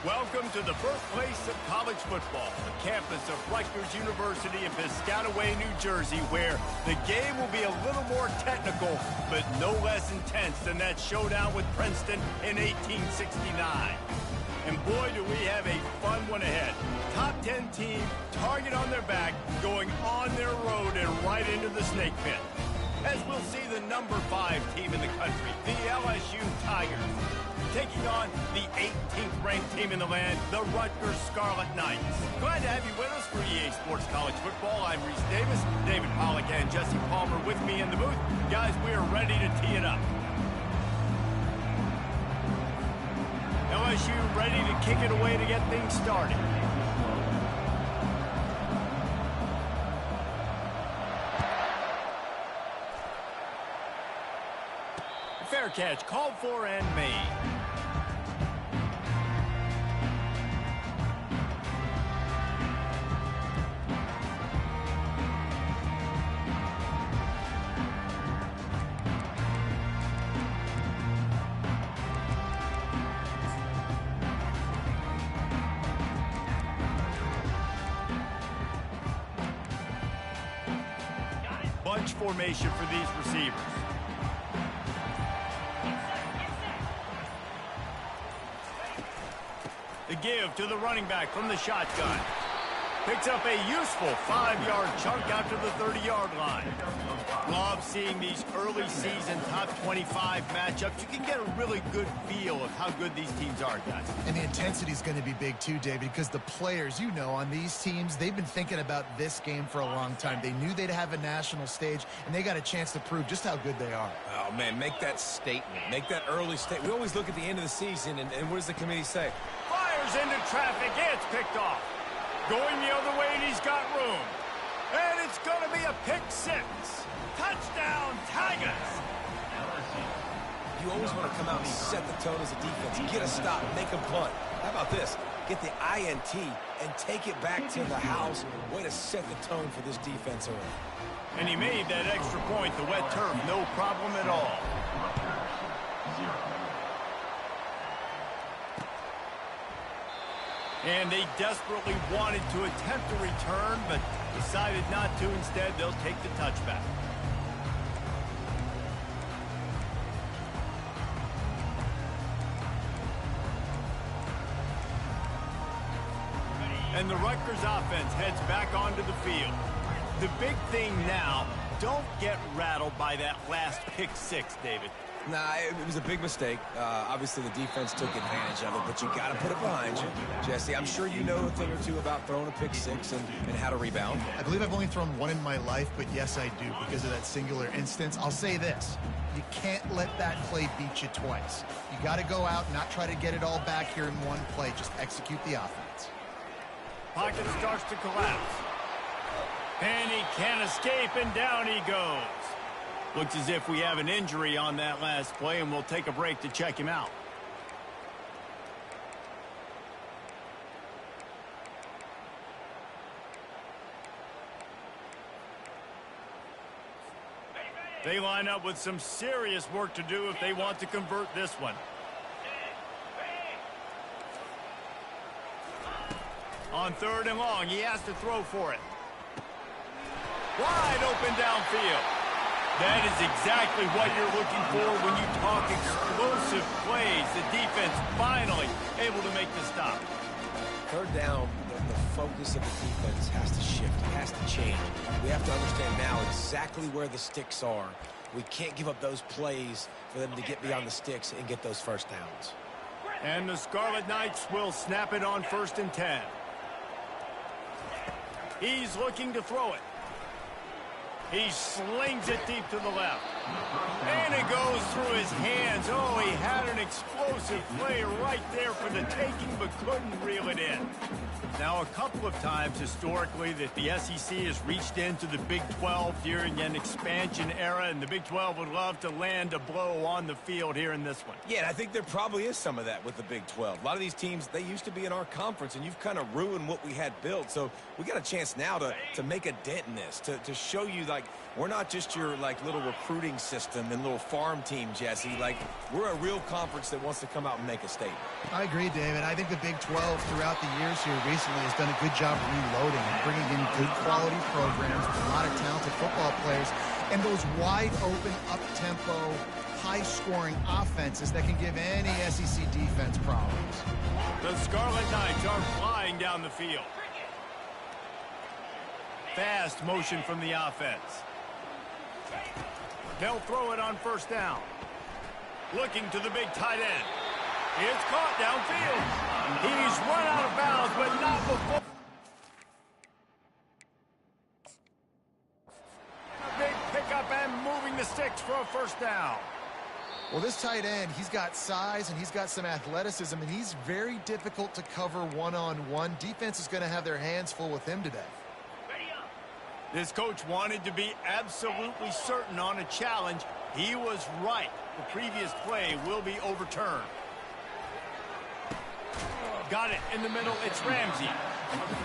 Welcome to the birthplace of college football, the campus of Rutgers University in Piscataway, New Jersey, where the game will be a little more technical, but no less intense than that showdown with Princeton in 1869. And boy, do we have a fun one ahead. Top 10 team, target on their back, going on their road and right into the snake pit. As we'll see the number 5 team in the country, the LSU Tigers, taking on the 18th ranked team in the land, the Rutgers Scarlet Knights. Glad to have you with us for EA Sports College Football. I'm Reese Davis, David Pollack and Jesse Palmer with me in the booth. Guys, we are ready to tee it up. LSU ready to kick it away to get things started. Fair catch, called for and made. Bunch formation for these receivers. The give to the running back from the shotgun. Picks up a useful 5-yard chunk out to the 30-yard line. Love seeing these early season top 25 matchups. You can get a really good feel of how good these teams are, guys. And the intensity is going to be big too, David, because the players, you know, on these teams, they've been thinking about this game for a long time. They knew they'd have a national stage, and they got a chance to prove just how good they are. Oh, man, make that statement. Make that early statement. We always look at the end of the season, and what does the committee say? Fires into traffic. It's picked off. Going the other way, and he's got room. And it's going to be a pick 6. Touchdown, Tigers. You always want to come out and set the tone as a defense. Get a stop, make a punt. How about this? Get the INT and take it back to the house. Way to set the tone for this defense early. And he made that extra point, the wet turf, no problem at all. And they desperately wanted to attempt a return, but decided not to. Instead, they'll take the touchback. And the Rutgers offense heads back onto the field. The big thing now, don't get rattled by that last pick 6, David. Nah, it was a big mistake. Obviously, the defense took advantage of it, but you got to put it behind you. Jesse, I'm sure you know a thing or two about throwing a pick 6 and how to rebound. I believe I've only thrown one in my life, but yes, I do because of that singular instance. I'll say this. You can't let that play beat you twice. You got to go out and not try to get it all back here in one play. Just execute the offense. Pocket starts to collapse. And he can't escape, and down he goes. Looks as if we have an injury on that last play, and we'll take a break to check him out. They line up with some serious work to do if they want to convert this one. On 3rd and long, he has to throw for it. Wide open downfield. That is exactly what you're looking for when you talk explosive plays. The defense finally able to make the stop. 3rd down, the focus of the defense has to shift. It has to change. We have to understand now exactly where the sticks are. We can't give up those plays for them to get beyond the sticks and get those first downs. And the Scarlet Knights will snap it on 1st and 10. He's looking to throw it. He slings it deep to the left. And it goes through his hands. Oh, he had an explosive play right there for the taking, but couldn't reel it in. Now, a couple of times historically that the SEC has reached into the Big 12 during an expansion era, and the Big 12 would love to land a blow on the field here in this one. Yeah, and I think there probably is some of that with the Big 12. A lot of these teams, they used to be in our conference, and you've kind of ruined what we had built. So we got a chance now to make a dent in this, to show you, like, we're not just your, like, little recruiting coaching system and little farm team, Jesse. Like, we're a real conference that wants to come out and make a statement. I agree, David. I think the Big 12 throughout the years here recently has done a good job reloading and bringing in good quality programs with a lot of talented football players and those wide open, up-tempo, high-scoring offenses that can give any SEC defense problems. The Scarlet Knights are flying down the field. Fast motion from the offense. They'll throw it on first down. Looking to the big tight end. It's caught downfield. He's run out of bounds, but not before. A big pickup and moving the sticks for a first down. Well, this tight end, he's got size and he's got some athleticism, and he's very difficult to cover one-on-one. Defense is going to have their hands full with him today. This coach wanted to be absolutely certain on a challenge. He was right. The previous play will be overturned. Got it in the middle. It's Ramsey.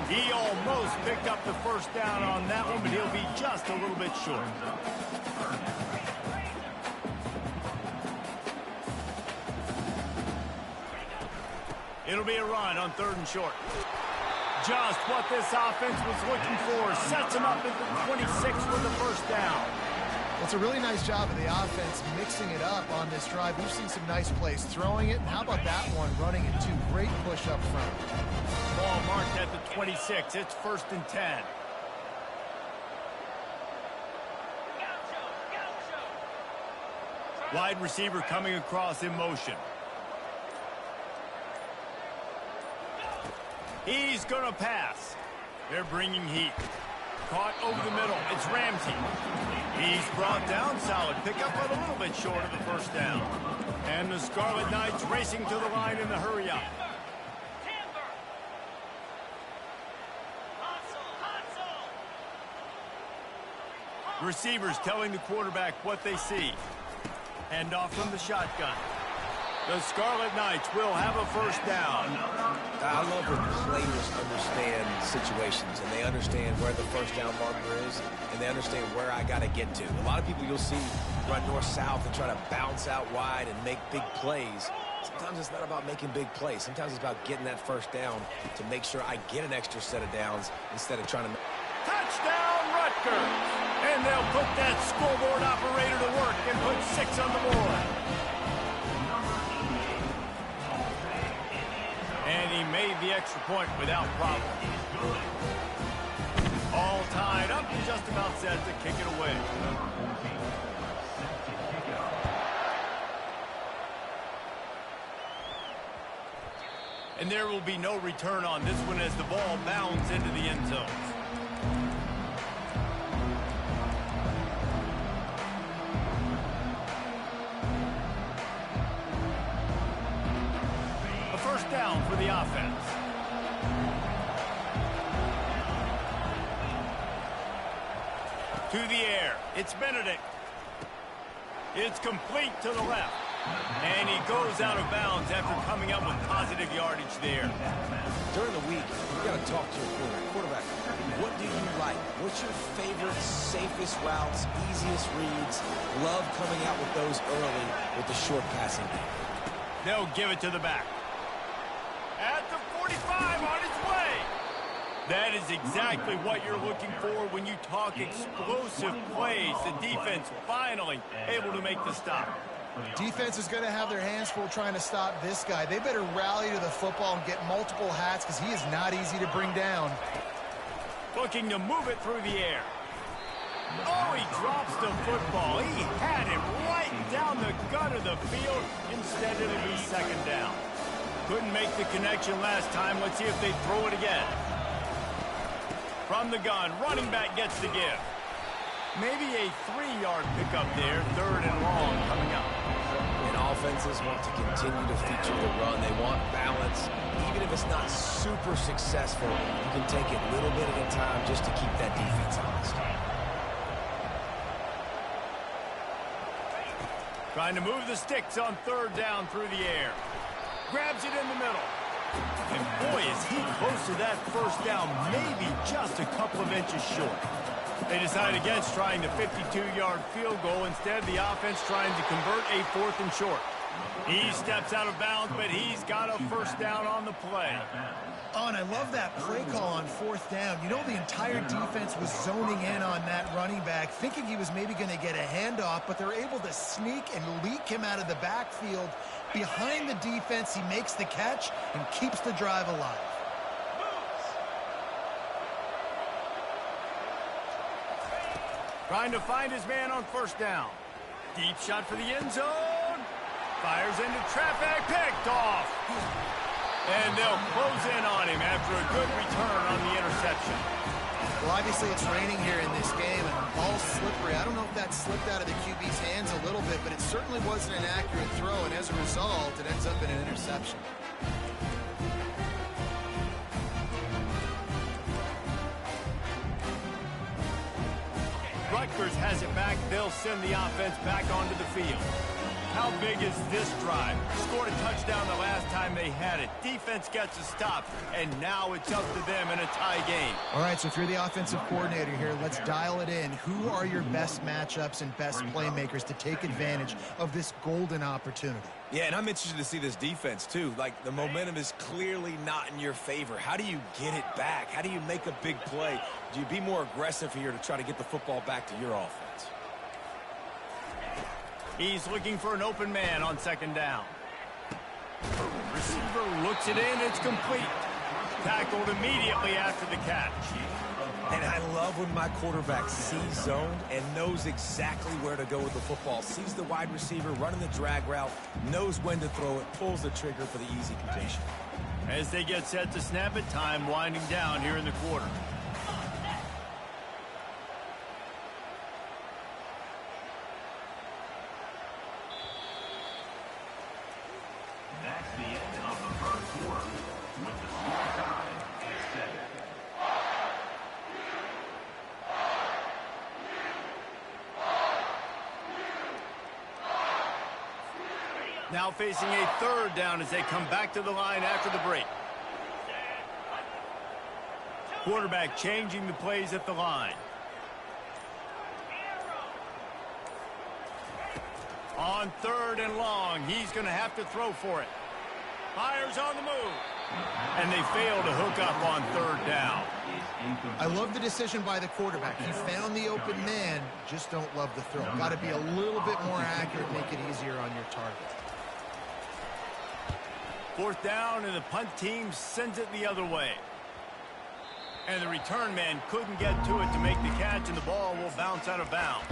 He almost picked up the first down on that one, but he'll be just a little bit short. It'll be a run on 3rd and short. Just what this offense was looking for. Sets him up at the 26 with the first down. Well, it's a really nice job of the offense mixing it up on this drive. We've seen some nice plays throwing it. And how about that one running it too? Great push up front. Ball marked at the 26. It's 1st and 10. Wide receiver coming across in motion. He's going to pass. They're bringing heat. Caught over the middle. It's Ramsey. He's brought down solid. Pickup, but a little bit short of the first down. And the Scarlet Knights racing to the line in the hurry-up. Receivers telling the quarterback what they see. Hand off from the shotgun. The Scarlet Knights will have a first down. I love when players understand situations and they understand where the first down marker is and they understand where I got to get to. A lot of people you'll see run north-south and try to bounce out wide and make big plays. Sometimes it's not about making big plays. Sometimes it's about getting that first down to make sure I get an extra set of downs instead of trying to... Touchdown, Rutgers! And they'll put that scoreboard operator to work and put 6 on the board. And he made the extra point without problem. All tied up and just about set to kick it away. And there will be no return on this one as the ball bounds into the end zone. Down for the offense. To the air. It's Benedict. It's complete to the left. And he goes out of bounds after coming up with positive yardage there. During the week, you got to talk to your quarterback. What do you like? What's your favorite, safest routes, easiest reads? Love coming out with those early with the short passing game. They'll give it to the back. At the 45 on its way. That is exactly what you're looking for when you talk explosive plays. The defense finally able to make the stop. Defense is going to have their hands full trying to stop this guy. They better rally to the football and get multiple hats because he is not easy to bring down. Looking to move it through the air. Oh, he drops the football. He had him right down the gut of the field. Instead, it'll be 2nd down. Couldn't make the connection last time. Let's see if they throw it again. From the gun, running back gets the give. Maybe a 3-yard pickup there. 3rd and long coming up. And offenses want to continue to feature the run. They want balance. Even if it's not super successful, you can take it little bit at a time just to keep that defense honest. Trying to move the sticks on 3rd down through the air. Grabs it in the middle. And boy, is he close to that first down, maybe just a couple of inches short. They decide against trying the 52-yard field goal. Instead, the offense trying to convert a 4th and short. He steps out of bounds, but he's got a first down on the play. Oh, and I love that play call on 4th down. You know, the entire defense was zoning in on that running back, thinking he was maybe going to get a handoff, but they're able to sneak and leak him out of the backfield. Behind the defense, he makes the catch and keeps the drive alive. Trying to find his man on 1st down. Deep shot for the end zone. Fires into traffic, picked off. And they'll close in on him after a good return on the interception. Well, obviously it's raining here in this game, and the ball's slippery. I don't know if that slipped out of the QB's hands a little bit, but it certainly wasn't an accurate throw, and as a result, it ends up in an interception. Rutgers has it back. They'll send the offense back onto the field. How big is this drive? Scored a touchdown the last time they had it. Defense gets a stop, and now it's up to them in a tie game. All right, so if you're the offensive coordinator here, let's dial it in. Who are your best matchups and best playmakers to take advantage of this golden opportunity? Yeah, and I'm interested to see this defense, too. Like, the momentum is clearly not in your favor. How do you get it back? How do you make a big play? Do you be more aggressive here to try to get the football back to your offense? He's looking for an open man on 2nd down. Receiver looks it in. It's complete. Tackled immediately after the catch. And I love when my quarterback sees zone and knows exactly where to go with the football. Sees the wide receiver running the drag route, knows when to throw it, pulls the trigger for the easy completion. As they get set to snap it, time winding down here in the quarter. That's the end of the first quarter with the score time at 7. Now facing a 3rd down as they come back to the line after the break. Quarterback changing the plays at the line. On 3rd and long, he's going to have to throw for it. Fires on the move. And they fail to hook up on 3rd down. I love the decision by the quarterback. He found the open man, just don't love the throw. Got to be a little bit more accurate, make it easier on your target. 4th down, and the punt team sends it the other way. And the return man couldn't get to it to make the catch, and the ball will bounce out of bounds.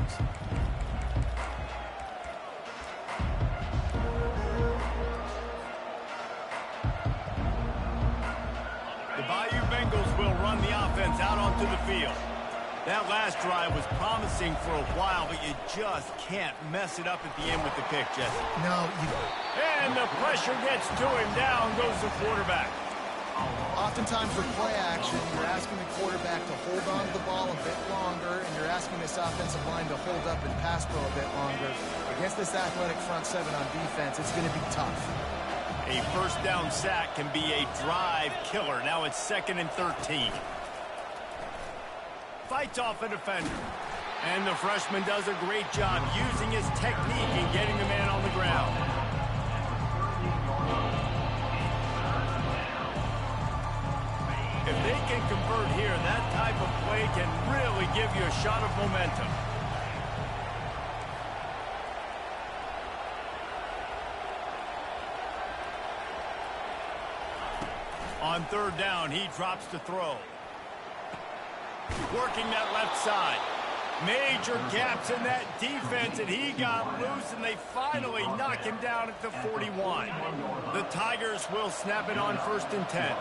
The Bayou Bengals will run the offense out onto the field. That last drive was promising for a while, but you just can't mess it up at the end with the pick, Jesse. No, And the pressure gets to him. Down goes the quarterback. Oftentimes with play action, you're asking the quarterback to hold on to the ball a bit longer, and you're asking this offensive line to hold up and pass pro a bit longer. Against this athletic front 7 on defense, it's going to be tough. A 1st down sack can be a drive killer. Now it's 2nd and 13. Fights off a defender. And the freshman does a great job using his technique and getting the man on the ground. If they can convert here, that type of play can really give you a shot of momentum. On 3rd down, he drops to throw. Working that left side. Major gaps in that defense, and he got loose, and they finally knock him down at the 41. The Tigers will snap it on 1st and 10.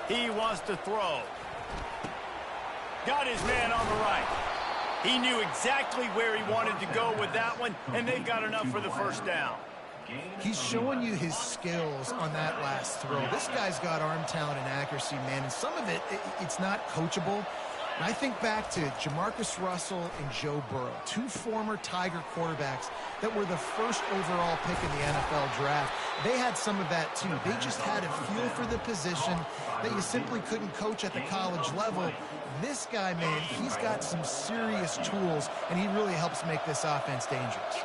He wants to throw. Got his man on the right. He knew exactly where he wanted to go with that one, and they got enough for the 1st down. He's showing you his skills on that last throw. This guy's got arm talent and accuracy, man, and some of it's not coachable. And I think back to Jamarcus Russell and Joe Burrow, two former Tiger quarterbacks that were the first overall pick in the NFL draft. They had some of that too. They just had a feel for the position that you simply couldn't coach at the college level. This guy, man, he's got some serious tools, and he really helps make this offense dangerous.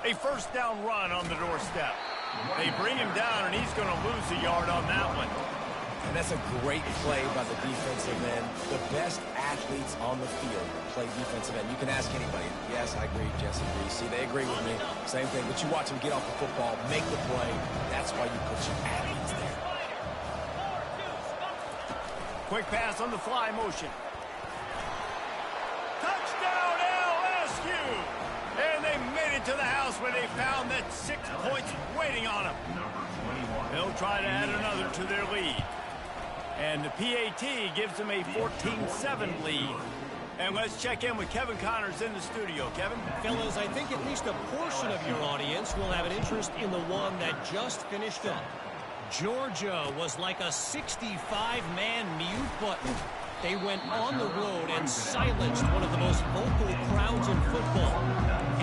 A first down run on the doorstep. They bring him down, and he's going to lose a yard on that one. And that's a great play by the defensive end. The best athletes on the field play defensive end. You can ask anybody. Yes, I agree. Jesse agrees. See, they agree with me. Same thing. But you watch them get off the football, make the play. That's why you put your athletes there. Quick pass on the fly motion. Touchdown, LSU! And they made it to the house where they found that 6 points waiting on them. They'll try to add another to their lead. And the PAT gives them a 14-7 lead. And let's check in with Kevin Connors in the studio. Kevin? Fellas, I think at least a portion of your audience will have an interest in the one that just finished up. Georgia was like a 65-man mute button. They went on the road and silenced one of the most vocal crowds in football.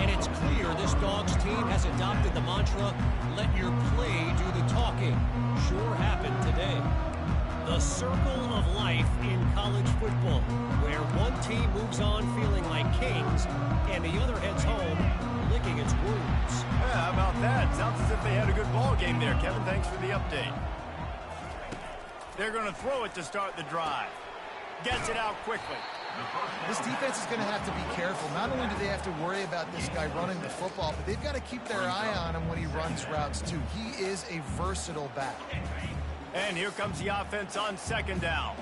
And it's clear this Dogs team has adopted the mantra, let your play do the talking. Sure happened today. The circle of life in college football, where one team moves on feeling like kings and the other heads home licking its wounds. Yeah, how about that? Sounds as if they had a good ball game there. Kevin, thanks for the update. They're going to throw it to start the drive. Gets it out quickly. This defense is going to have to be careful. Not only do they have to worry about this guy running the football, but they've got to keep their eye on him when he runs routes too. He is a versatile back. And here comes the offense on second down.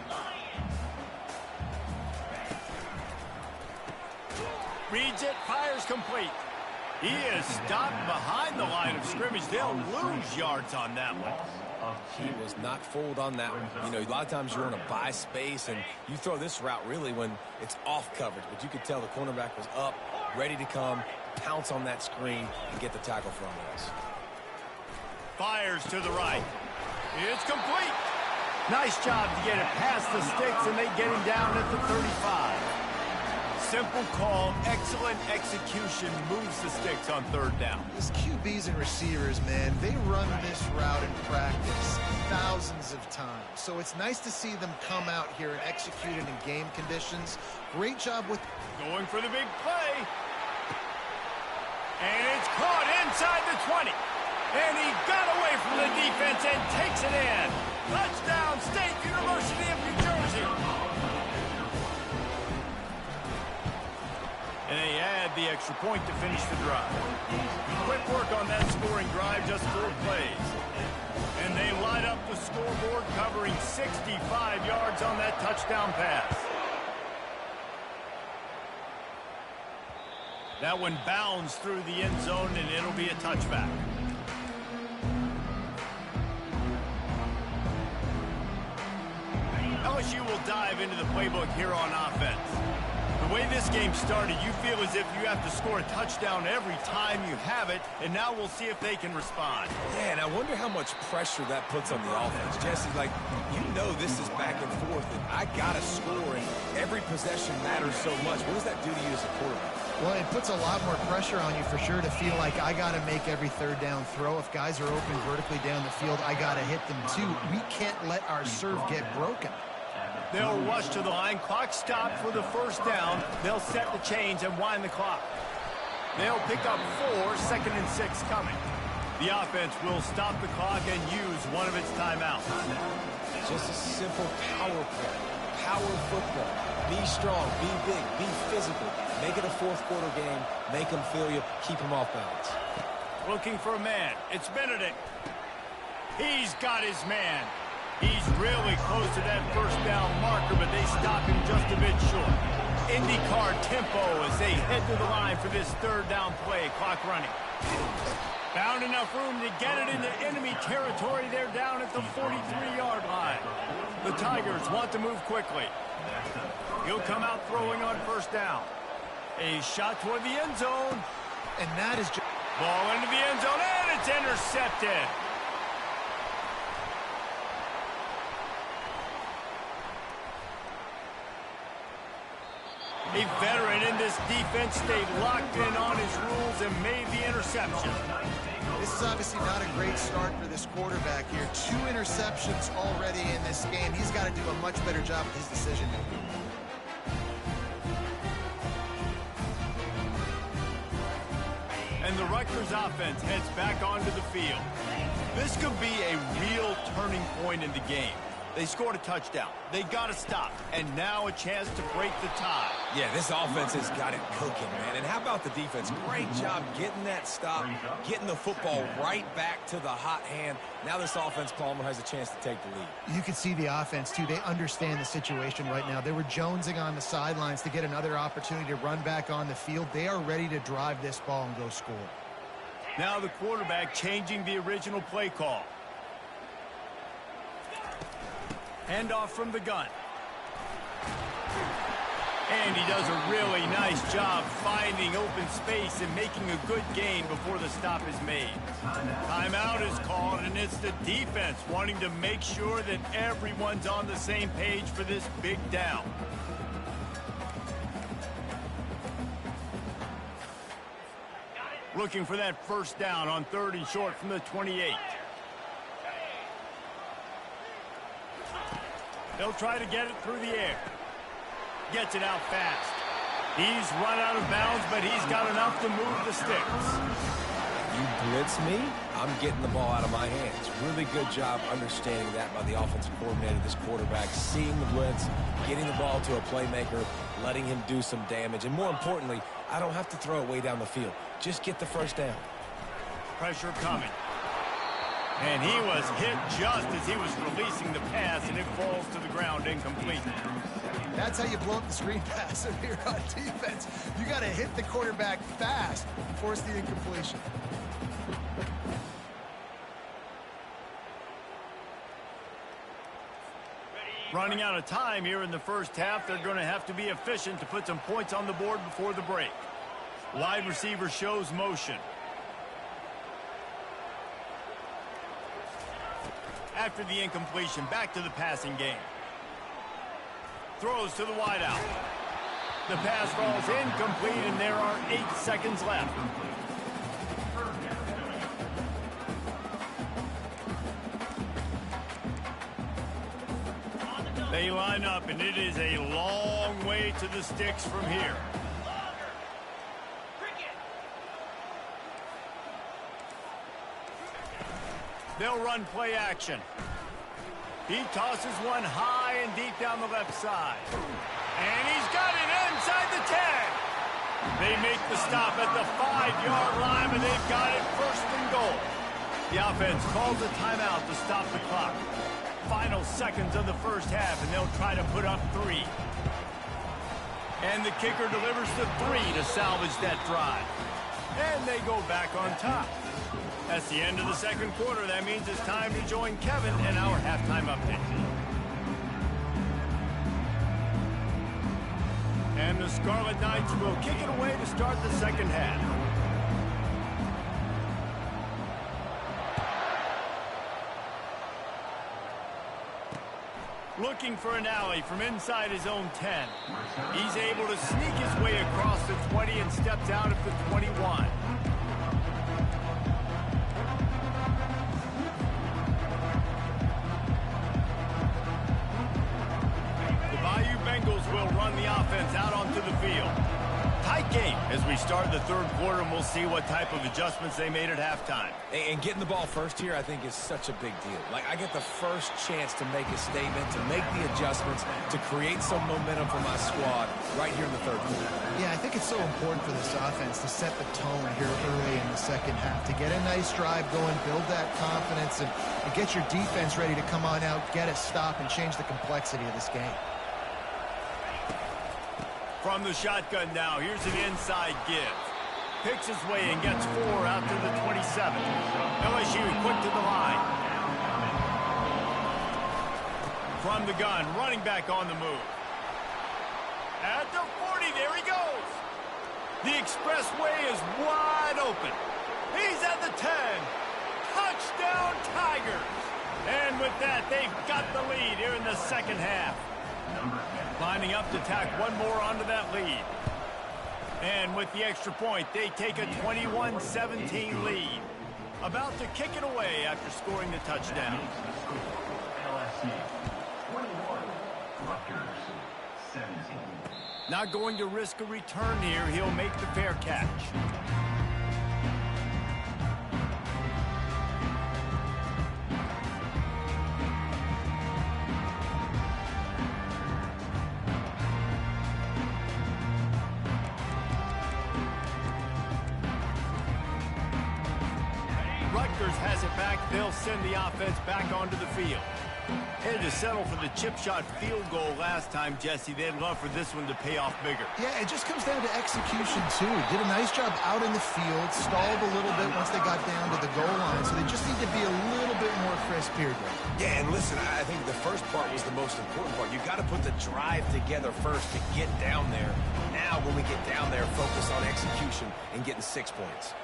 Reads it, fires complete. He is stopped behind the line of scrimmage. They'll lose yards on that one. He was not fooled on that one. You know, a lot of times you're in a bye space, and you throw this route really when it's off coverage. But you could tell the cornerback was up, ready to come, pounce on that screen, and get the tackle from us. Fires to the right. It's complete. Nice job to get it past the sticks, and they get him down at the 35. Simple call, excellent execution, moves the sticks on third down. These QBs and receivers, man, they run this route in practice thousands of times. So it's nice to see them come out here and execute it in game conditions. Great job with... Going for the big play. And it's caught inside the 20. And he got away from the defense and takes it in. Touchdown, State University of New Jersey. And they add the extra point to finish the drive. Quick work on that scoring drive, just 4 plays. And they light up the scoreboard, covering 65 yards on that touchdown pass. That one bounds through the end zone, and it'll be a touchback. LSU will dive into the playbook here on offense. The way this game started, you feel as if you have to score a touchdown every time you have it, and now we'll see if they can respond. Yeah, and I wonder how much pressure that puts on the offense. Jesse, like, you know this is back and forth, and I got to score, and every possession matters so much. What does that do to you as a quarterback? Well, it puts a lot more pressure on you for sure to feel like I got to make every third down throw. If guys are open vertically down the field, I got to hit them too. We can't let our serve get broken. They'll rush to the line. Clock stopped for the first down. They'll set the chains and wind the clock. They'll pick up 4, 2nd and 6 coming. The offense will stop the clock and use one of its timeouts. Just a simple power play. Power football. Be strong, be big, be physical. Make it a fourth-quarter game. Make them feel you. Keep them off balance. Looking for a man. It's Benedict. He's got his man. He's really close to that first down marker, but they stop him just a bit short. IndyCar tempo as they head to the line for this third down play. Clock running. Found enough room to get it into enemy territory. They're down at the 43-yard line. The Tigers want to move quickly. He'll come out throwing on first down. A shot toward the end zone. And that is... Ball into the end zone, and it's intercepted. A veteran in this defense stayed locked in on his rules and made the interception. This is obviously not a great start for this quarterback here. 2 interceptions already in this game. He's got to do a much better job with his decision-making. And the Rutgers offense heads back onto the field. This could be a real turning point in the game. They scored a touchdown. They got to stop. And now a chance to break the tie. Yeah, this offense has got it cooking, man. And how about the defense? Great job getting that stop, getting the football right back to the hot hand. Now this offense, Palmer, has a chance to take the lead. You can see the offense, too. They understand the situation right now. They were jonesing on the sidelines to get another opportunity to run back on the field. They are ready to drive this ball and go score. Now the quarterback changing the original play call. Handoff from the gun. And he does a really nice job finding open space and making a good gain before the stop is made. Timeout is called, and it's the defense wanting to make sure that everyone's on the same page for this big down. Looking for that first down on 3rd and short from the 28. They'll try to get it through the air. Gets it out fast. He's run out of bounds, but he's got enough to move the sticks. You blitz me, I'm getting the ball out of my hands. Really good job understanding that by the offensive coordinator, this quarterback, seeing the blitz, getting the ball to a playmaker, letting him do some damage. And more importantly, I don't have to throw it way down the field. Just get the first down. Pressure coming. And he was hit just as he was releasing the pass, and it falls to the ground incomplete. That's how you blow up the screen pass here on defense. You got to hit the quarterback fast and force the incompletion. Running out of time here in the first half. They're going to have to be efficient to put some points on the board before the break. Wide receiver shows motion. After the incompletion, back to the passing game. Throws to the wideout. The pass falls incomplete, and there are 8 seconds left. They line up, and it is a long way to the sticks from here. They'll run play action. He tosses one high and deep down the left side. And he's got it inside the 10. They make the stop at the 5-yard line, and they've got it 1st and goal. The offense calls a timeout to stop the clock. Final seconds of the first half, and they'll try to put up 3. And the kicker delivers the 3 to salvage that drive. And they go back on top. That's the end of the second quarter. That means it's time to join Kevin in our halftime update. And the Scarlet Knights will kick it away to start the second half. Looking for an alley from inside his own 10. He's able to sneak his way across the 20 and steps out at the 21. Will run the offense out onto the field. Tight game as we start the third quarter, and we'll see what type of adjustments they made at halftime. And getting the ball first here, I think, is such a big deal. Like, I get the first chance to make a statement, to make the adjustments, to create some momentum for my squad right here in the third quarter. Yeah, I think it's so important for this offense to set the tone here early in the second half, to get a nice drive going, build that confidence, and get your defense ready to come on out, get a stop, and change the complexity of this game. From the shotgun now, here's an inside give. Picks his way and gets 4 out to the 27. LSU quick to the line. From the gun, running back on the move. At the 40, there he goes. The expressway is wide open. He's at the 10. Touchdown, Tigers. And with that, they've got the lead here in the second half. Lining up to tack one more onto that lead. And with the extra point, they take a 21-17 lead. About to kick it away after scoring the touchdown. LSU 21, Rutgers 17. Not going to risk a return here. He'll make the fair catch. Rutgers has it back. They'll send the offense back onto the field. Had to settle for the chip shot field goal last time, Jesse. They'd love for this one to pay off bigger. Yeah, it just comes down to execution, too. Did a nice job out in the field, stalled a little bit once they got down to the goal line, so they just need to be a little bit more crisp here, Greg. Yeah, and listen, I think the first part was the most important part. You've got to put the drive together first to get down there. Now, when we get down there, focus on execution and getting 6 points.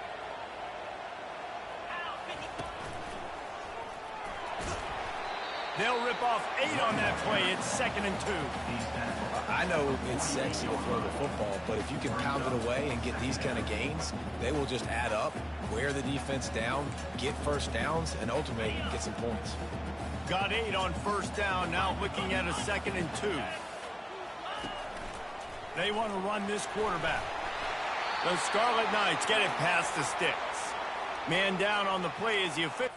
They'll rip off 8 on that play. It's 2nd and 2. I know it's sexy to throw the football, but if you can pound it away and get these kind of gains, they will just add up, wear the defense down, get first downs, and ultimately get some points. Got 8 on first down. Now looking at a 2nd and 2. They want to run this quarterback. The Scarlet Knights get it past the sticks. Man down on the play is the official.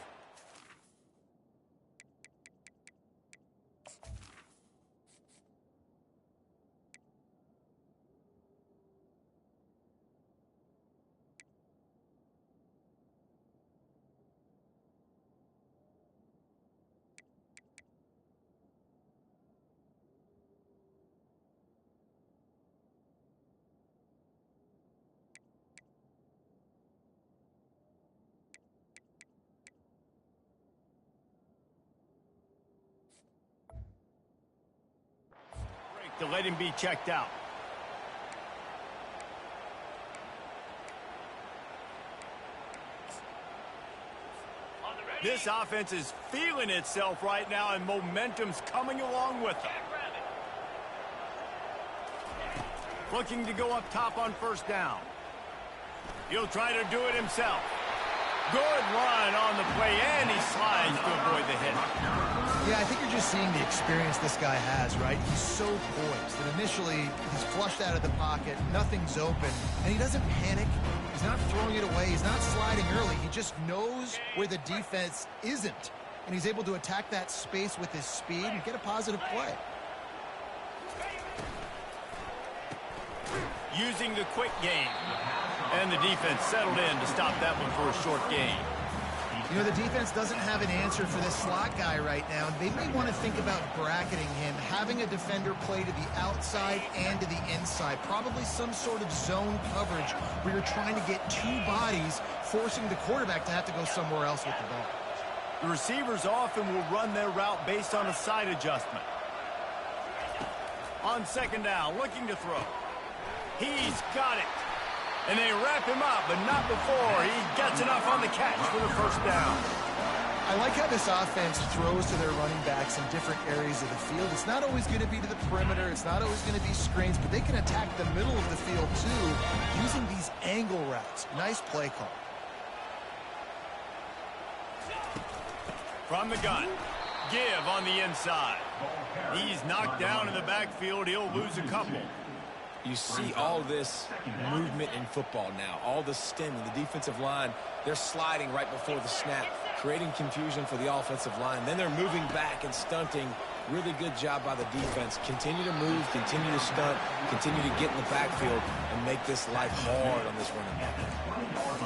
To let him be checked out. This offense is feeling itself right now, and momentum's coming along with them. Looking to go up top on first down. He'll try to do it himself. Good run on the play, and he slides to avoid the hit. Yeah, I think you're just seeing the experience this guy has, right? He's so poised that initially he's flushed out of the pocket, nothing's open, and he doesn't panic. He's not throwing it away. He's not sliding early. He just knows where the defense isn't, and he's able to attack that space with his speed and get a positive play. Using the quick game, and the defense settled in to stop that one for a short gain. You know, the defense doesn't have an answer for this slot guy right now. They may want to think about bracketing him, having a defender play to the outside and to the inside. Probably some sort of zone coverage where you're trying to get 2 bodies, forcing the quarterback to have to go somewhere else with the ball. The receivers often will run their route based on a side adjustment. On second down, looking to throw. He's got it. And they wrap him up, but not before he gets enough on the catch for the first down. I like how this offense throws to their running backs in different areas of the field. It's not always going to be to the perimeter. It's not always going to be screens, but they can attack the middle of the field, too, using these angle routes. Nice play call. From the gun, give on the inside. He's knocked down in the backfield. He'll lose a couple. You see all this movement in football now, all the stemming, the defensive line, they're sliding right before the snap, creating confusion for the offensive line. Then they're moving back and stunting. Really good job by the defense. Continue to move, continue to stunt, continue to get in the backfield and make this life hard on this running back.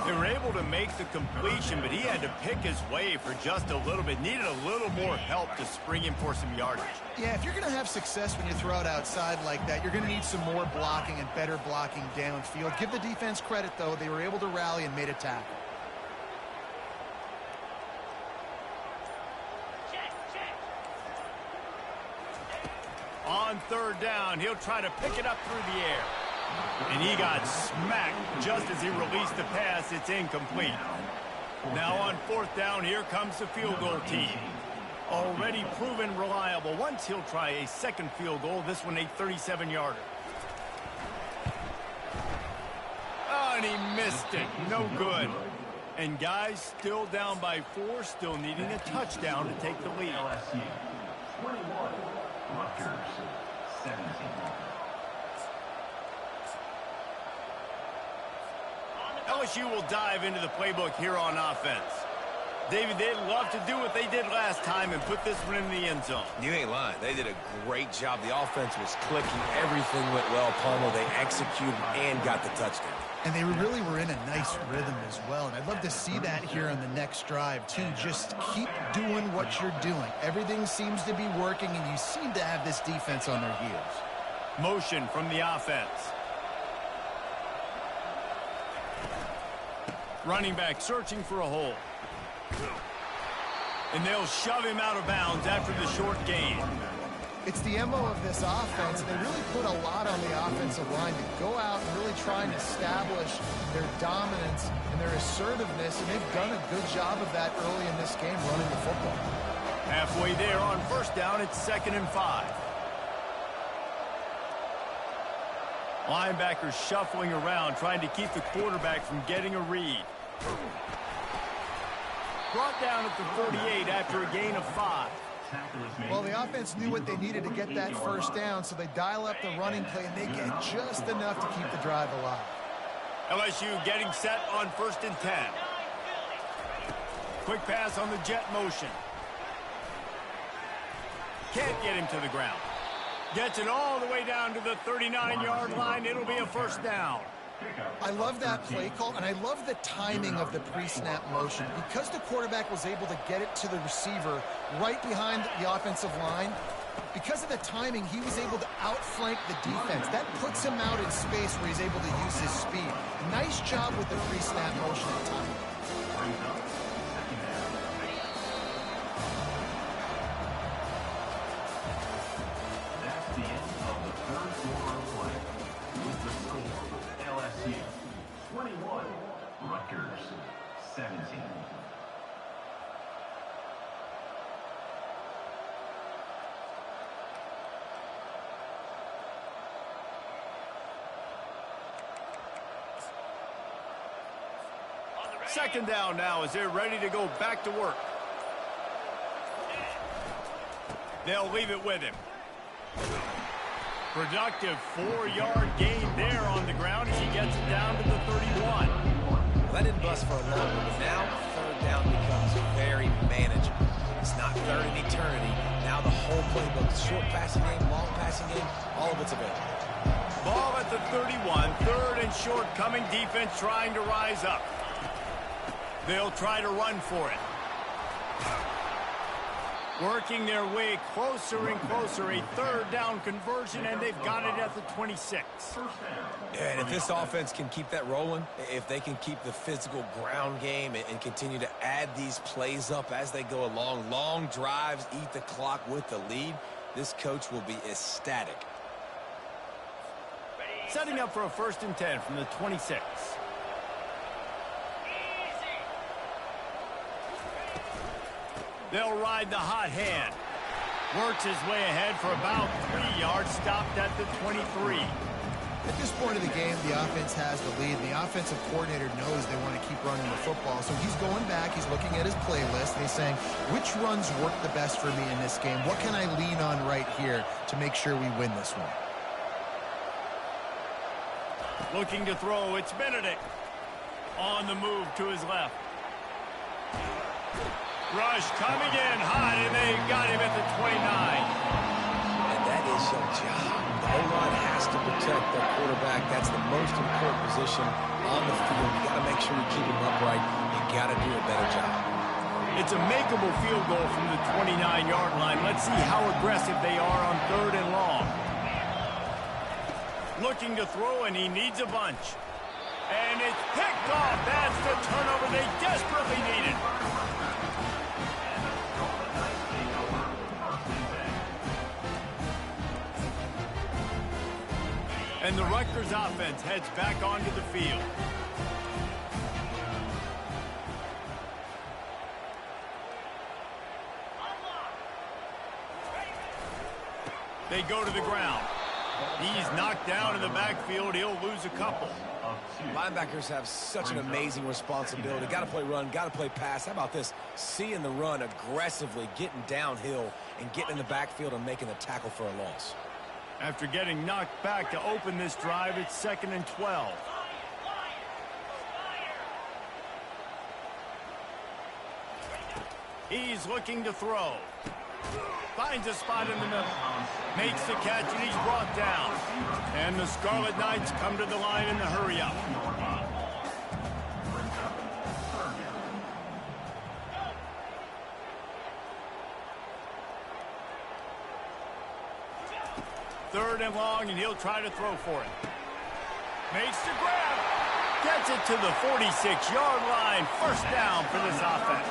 They were able to make the completion, but he had to pick his way for just a little bit. Needed a little more help to spring him for some yardage. Yeah, if you're going to have success when you throw it outside like that, you're going to need some more blocking and better blocking downfield. Give the defense credit, though. They were able to rally and made a tackle. On third down, he'll try to pick it up through the air. And he got smacked just as he released the pass. It's incomplete. Now on fourth down, here comes the field goal team. Already proven reliable. Once he'll try a second field goal, this one a 37-yarder. Oh, and he missed it. No good. And guys, still down by 4, still needing a touchdown to take the lead. LSU 21, Rutgers 17. LSU will dive into the playbook here on offense. David, they'd love to do what they did last time and put this one in the end zone. You ain't lying. They did a great job. The offense was clicking. Everything went well. Palmer, they executed and got the touchdown. And they really were in a nice rhythm as well. And I'd love to see that here on the next drive, too. Just keep doing what you're doing. Everything seems to be working, and you seem to have this defense on their heels. Motion from the offense. Running back searching for a hole. And they'll shove him out of bounds after the short gain. It's the MO of this offense. They really put a lot on the offensive line to go out and really try and establish their dominance and their assertiveness, and they've done a good job of that early in this game running the football. Halfway there on first down, it's 2nd and 5. Linebackers shuffling around, trying to keep the quarterback from getting a read. Brought down at the 48 after a gain of 5. Well, the offense knew what they needed to get that first down, so they dial up the running play, and they get just enough to keep the drive alive. LSU getting set on 1st and 10. Quick pass on the jet motion. Can't get him to the ground. Gets it all the way down to the 39-yard line. It'll be a first down. I love that play call, and I love the timing of the pre-snap motion. Because the quarterback was able to get it to the receiver right behind the offensive line, because of the timing, he was able to outflank the defense. That puts him out in space where he's able to use his speed. Nice job with the pre-snap motion and timing. That's the end of the third quarter of play. With the score, LSU 21, Rutgers 17. Second down now as they're ready to go back to work. They'll leave it with him. Productive 4-yard gain there on the ground as he gets it down to the 31. That didn't bust for a long one, but now third down becomes very manageable. It's not third in eternity. Now the whole playbook, short passing game, long passing game, all of it's available. Ball at the 31, 3rd and short coming, defense trying to rise up. They'll try to run for it. Working their way closer and closer, a 3rd down conversion, and they've got it at the 26. And if this offense can keep that rolling, if they can keep the physical ground game and continue to add these plays up as they go along, long drives, eat the clock with the lead, this coach will be ecstatic. Setting up for a 1st and 10 from the 26. They'll ride the hot hand. Works his way ahead for about 3 yards, stopped at the 23. At this point of the game, the offense has the lead. The offensive coordinator knows they want to keep running the football. So he's going back, he's looking at his playlist, and he's saying, which runs work the best for me in this game? What can I lean on right here to make sure we win this one? Looking to throw, it's Benedict. On the move to his left. Rush coming in hot, and they got him at the 29. And that is your job. The O-line has to protect their quarterback. That's the most important position on the field. You got to make sure you keep him upright. You got to do a better job. It's a makeable field goal from the 29-yard line. Let's see how aggressive they are on 3rd and long. Looking to throw, and he needs a bunch. And it's picked off. That's the turnover they desperately needed. And the Rutgers offense heads back onto the field. They go to the ground. He's knocked down in the backfield. He'll lose a couple. Linebackers have such an amazing responsibility. Got to play run, got to play pass. How about this? Seeing the run aggressively, getting downhill, and getting in the backfield and making the tackle for a loss. After getting knocked back to open this drive, it's 2nd and 12. He's looking to throw. Finds a spot in the middle. Makes the catch, and he's brought down. And the Scarlet Knights come to the line in the hurry-up. Third and long, and he'll try to throw for it. Makes the grab. Gets it to the 46-yard line. First down for this offense.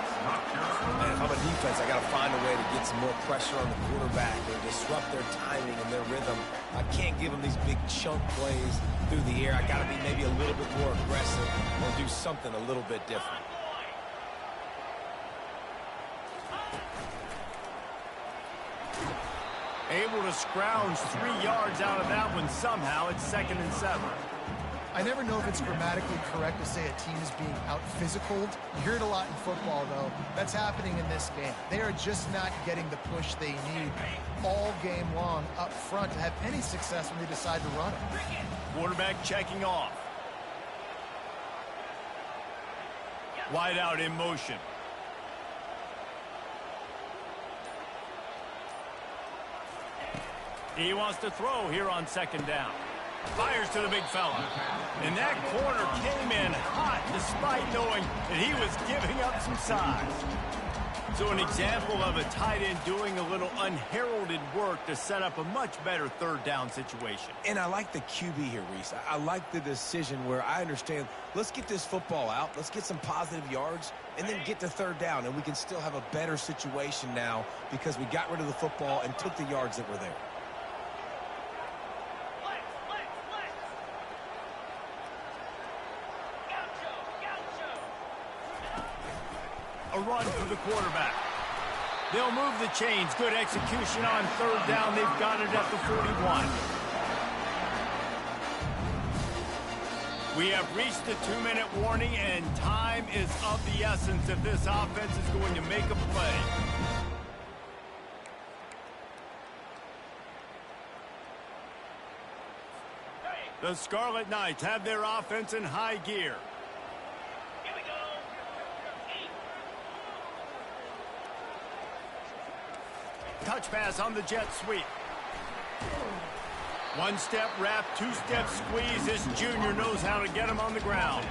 Man, if I'm a defense, I got to find a way to get some more pressure on the quarterback and disrupt their timing and their rhythm. I can't give them these big chunk plays through the air. I got to be maybe a little bit more aggressive or do something a little bit different. Able to scrounge 3 yards out of that one somehow. It's 2nd and 7. I never know if it's grammatically correct to say a team is being out-physicaled. You hear it a lot in football, though. That's happening in this game. They are just not getting the push they need all game long up front to have any success when they decide to run it. Quarterback checking off. Wide out in motion. He wants to throw here on 2nd down. Fires to the big fella. And that corner came in hot despite knowing that he was giving up some size. So an example of a tight end doing a little unheralded work to set up a much better 3rd down situation. And I like the QB here, Reese. I like the decision where I understand, let's get this football out, let's get some positive yards, and then get to 3rd down, and we can still have a better situation now because we got rid of the football and took the yards that were there. A run for the quarterback. They'll move the chains. Good execution on 3rd down. They've got it at the 41. We have reached the 2-minute warning, and time is of the essence if this offense is going to make a play. The Scarlet Knights have their offense in high gear. Touch pass on the jet sweep. 1-step wrap, 2-step squeeze. This junior knows how to get him on the ground.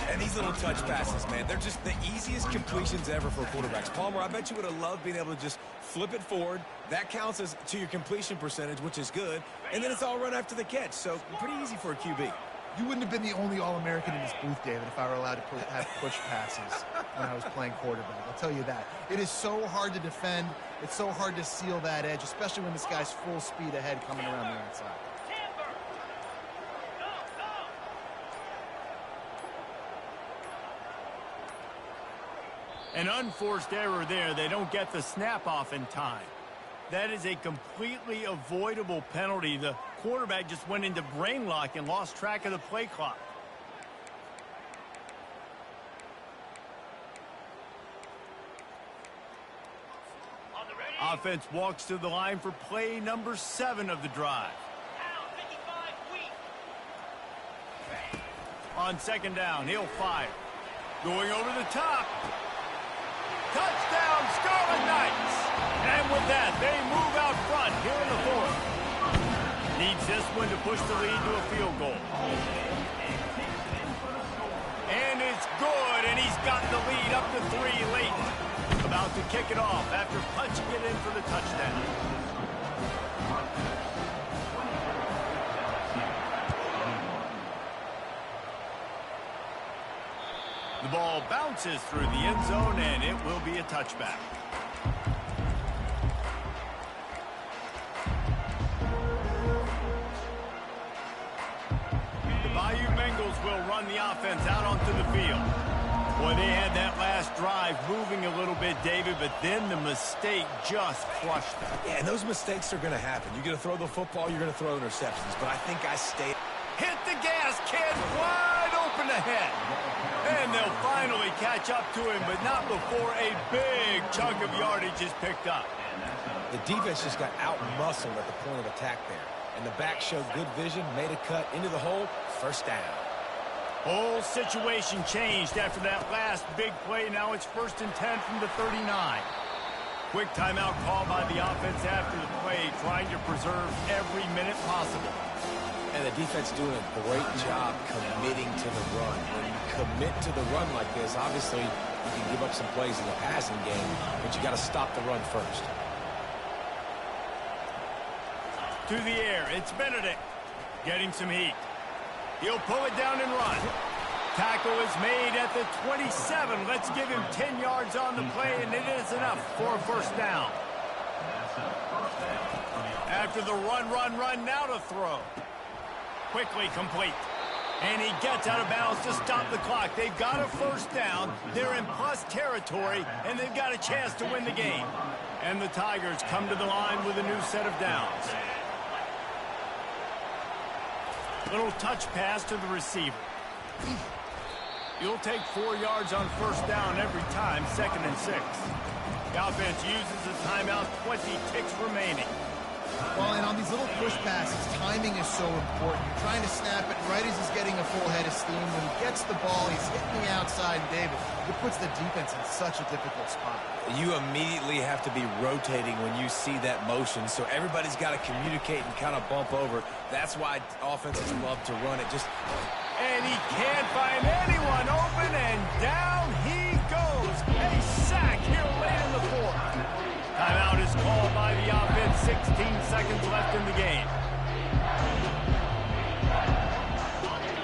And these little touch passes, man, they're just the easiest completions ever for quarterbacks. Palmer, I bet you would have loved being able to just flip it forward. That counts as to your completion percentage, which is good. And then it's all run after the catch. So pretty easy for a QB. You wouldn't have been the only All-American in this booth, David, if I were allowed to have push passes when I was playing quarterback. I'll tell you that. It is so hard to defend. It's so hard to seal that edge, especially when this guy's full speed ahead coming around the outside. An unforced error there. They don't get the snap off in time. That is a completely avoidable penalty. The quarterback just went into brain lock and lost track of the play clock. Offense walks to the line for play number 7 of the drive. On 2nd down, he'll fire. Going over the top. Touchdown, Scarlet Knights! And with that, they move out front here in the 4th. Needs this one to push the lead to a field goal. And it's good, and he's got the lead up to 3 late. About to kick it off after punching it in for the touchdown. The ball bounces through the end zone, and it will be a touchback. The Bayou Bengals will run the offense out onto the field. Boy, they had that last drive moving a little bit, David, but then the mistake just crushed them. Yeah, and those mistakes are going to happen. You're going to throw the football, you're going to throw interceptions, but I think I stay. Hit the gas, kid, wide open ahead. And they'll finally catch up to him, but not before a big chunk of yardage is picked up. The defense just got out-muscled at the point of attack there. And the back showed good vision, made a cut into the hole, first down. Whole situation changed after that last big play. Now it's 1st and 10 from the 39. Quick timeout call by the offense after the play, trying to preserve every minute possible. And the defense doing a great job committing to the run. When you commit to the run like this, obviously you can give up some plays in the passing game, but you got to stop the run first. To the air, it's Benedict getting some heat. He'll pull it down and run. Tackle is made at the 27. Let's give him 10 yards on the play, and it is enough for a first down. After the run, now to throw. Quickly complete. And he gets out of bounds to stop the clock. They've got a first down. They're in plus territory, and they've got a chance to win the game. And the Tigers come to the line with a new set of downs. Little touch pass to the receiver. You'll take 4 yards on first down every time, 2nd and 6. The offense uses a timeout, 20 ticks remaining. Well, and on these little push passes, timing is so important. You're trying to snap it right as he's getting a full head of steam. When he gets the ball, he's hitting the outside, David. It puts the defense in such a difficult spot. You immediately have to be rotating when you see that motion, so everybody's got to communicate and kind of bump over. That's why offenses love to run it. And he can't find anyone open, and down he goes. A sack here late in the 4th. Timeout is called by the offense. 16 seconds left in the game.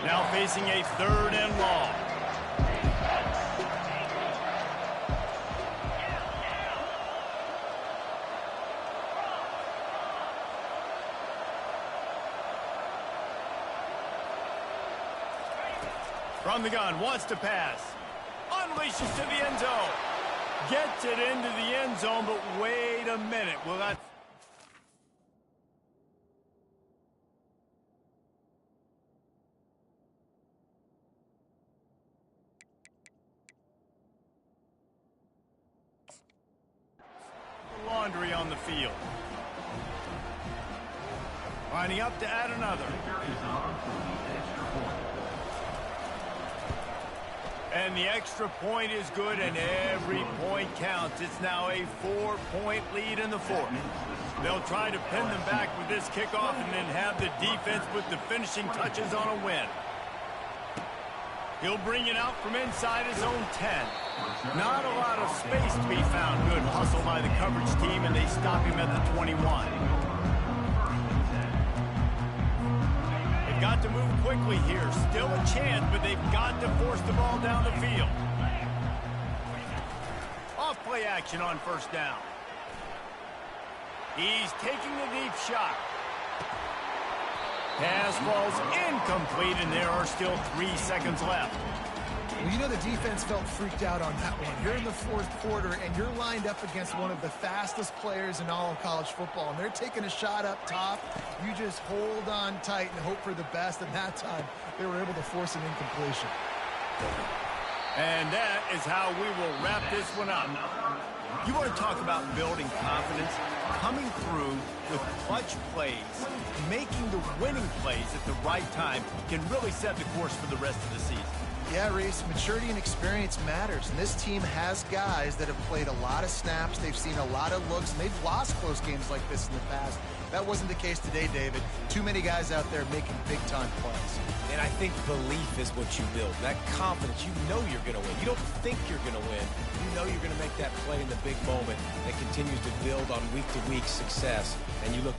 Now facing a 3rd and long. From the gun, wants to pass. Unleashes to the end zone. Gets it into the end zone, but wait a minute. Will that... Laundry on the field. Lining up to add another. And the extra point is good, and every point counts. It's now a 4-point lead in the 4th. They'll try to pin them back with this kickoff and then have the defense put the finishing touches on a win. He'll bring it out from inside his own 10. Not a lot of space to be found. Good hustle by the coverage team, and they stop him at the 21. Got to move quickly here. Still a chance, but they've got to force the ball down the field. Off play action on first down. He's taking the deep shot. Pass falls incomplete, and there are still 3 seconds left. Well, you know the defense felt freaked out on that one. You're in the 4th quarter, and you're lined up against one of the fastest players in all of college football, and they're taking a shot up top. You just hold on tight and hope for the best, and that time they were able to force an incompletion. And that is how we will wrap this one up. You want to talk about building confidence? Coming through with clutch plays, making the winning plays at the right time can really set the course for the rest of the season. Yeah, Reese, maturity and experience matters, and this team has guys that have played a lot of snaps. They've seen a lot of looks, and they've lost close games like this in the past. That wasn't the case today, David. Too many guys out there making big-time plays. And I think belief is what you build. That confidence, you know you're going to win. You don't think you're going to win. You know you're going to make that play in the big moment that continues to build on week-to-week success. And you look